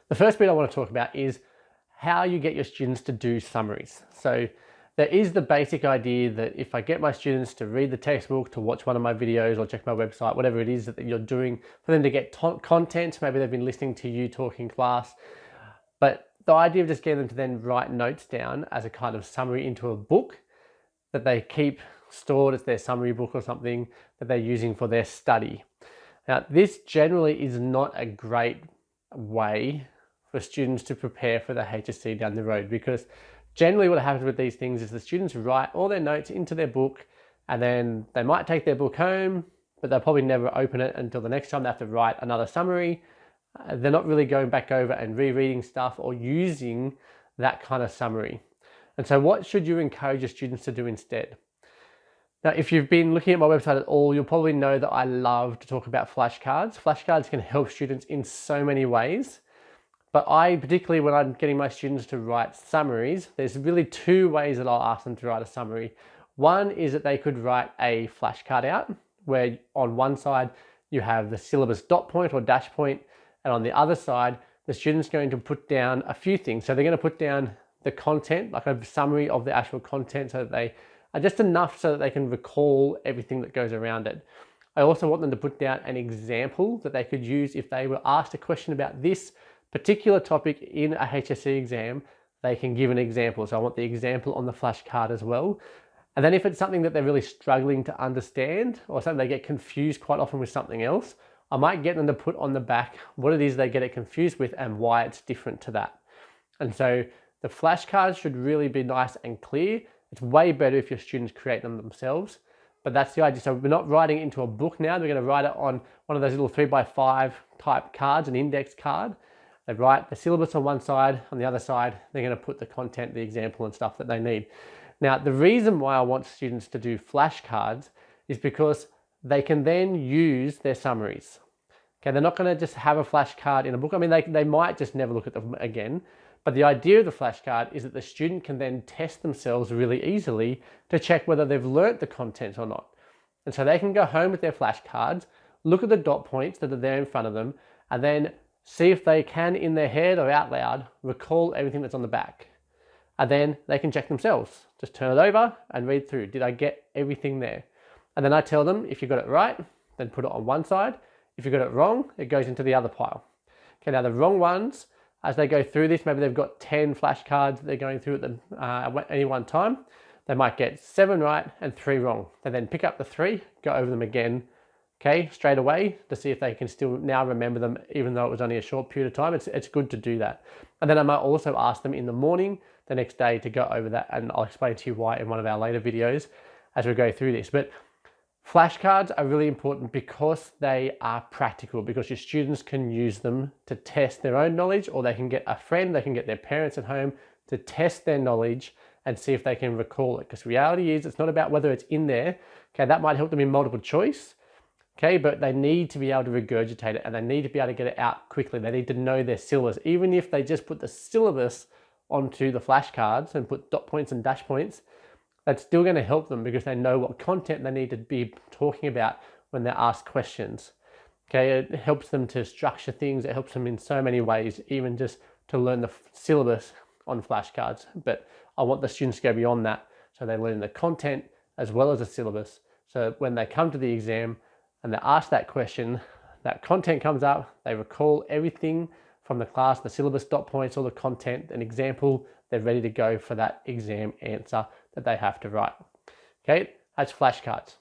The first bit I want to talk about is how you get your students to do summaries. So there is the basic idea that if I get my students to read the textbook, to watch one of my videos or check my website, whatever it is that you're doing for them to get content, maybe they've been listening to you talk in class, but the idea of just getting them to then write notes down as a kind of summary into a book that they keep stored as their summary book or something that they're using for their study. Now, this generally is not a great way for students to prepare for the HSC down the road, because generally what happens with these things is the students write all their notes into their book and then they might take their book home, but they'll probably never open it until the next time they have to write another summary. They're not really going back over and rereading stuff or using that kind of summary. And so what should you encourage your students to do instead? Now, if you've been looking at my website at all, you'll probably know that I love to talk about flashcards. Flashcards can help students in so many ways. But particularly when I'm getting my students to write summaries, there's really two ways that I'll ask them to write a summary. One is that they could write a flashcard out, where on one side you have the syllabus dot point or dash point, and on the other side, the student's going to put down a few things. So they're going to put down the content, like a summary of the actual content, so that they are just enough so that they can recall everything that goes around it. I also want them to put down an example that they could use if they were asked a question about this particular topic in a HSC exam. They can give an example. So I want the example on the flashcard as well. And then if it's something that they're really struggling to understand, or something they get confused quite often with something else, I might get them to put on the back what it is they get it confused with and why it's different to that. And so the flashcards should really be nice and clear. It's way better if your students create them themselves, but that's the idea. So we're not writing it into a book now. We're going to write it on one of those little 3x5 type cards, an index card. They write the syllabus on one side, on the other side, they're going to put the content, the example and stuff that they need. Now, the reason why I want students to do flashcards is because they can then use their summaries. Okay, they're not going to just have a flashcard in a book. I mean, they might just never look at them again. But the idea of the flashcard is that the student can then test themselves really easily to check whether they've learnt the content or not. And so they can go home with their flashcards, look at the dot points that are there in front of them, and then see if they can, in their head or out loud, recall everything that's on the back. And then they can check themselves. Just turn it over and read through. Did I get everything there? And then I tell them, if you got it right, then put it on one side. If you got it wrong, it goes into the other pile. Okay, now the wrong ones, as they go through this, maybe they've got 10 flashcards that they're going through at any one time. They might get 7 right and 3 wrong. They then pick up the 3, go over them again, okay, straight away, to see if they can still now remember them, even though it was only a short period of time. It's good to do that. And then I might also ask them in the morning, the next day, to go over that, and I'll explain to you why in one of our later videos as we go through this. But flashcards are really important because they are practical, because your students can use them to test their own knowledge, or they can get a friend, they can get their parents at home to test their knowledge and see if they can recall it. Because reality is, it's not about whether it's in there. Okay, that might help them in multiple choice. Okay, but they need to be able to regurgitate it, and they need to be able to get it out quickly. They need to know their syllabus. Even if they just put the syllabus onto the flashcards and put dot points and dash points, that's still going to help them because they know what content they need to be talking about when they're asked questions. Okay, it helps them to structure things. It helps them in so many ways, even just to learn the syllabus on flashcards. But I want the students to go beyond that, so they learn the content as well as the syllabus. So when they come to the exam and they're asked that question, that content comes up, they recall everything from the class, the syllabus, dot points, all the content, an example, they're ready to go for that exam answer that they have to write. Okay, that's flashcards.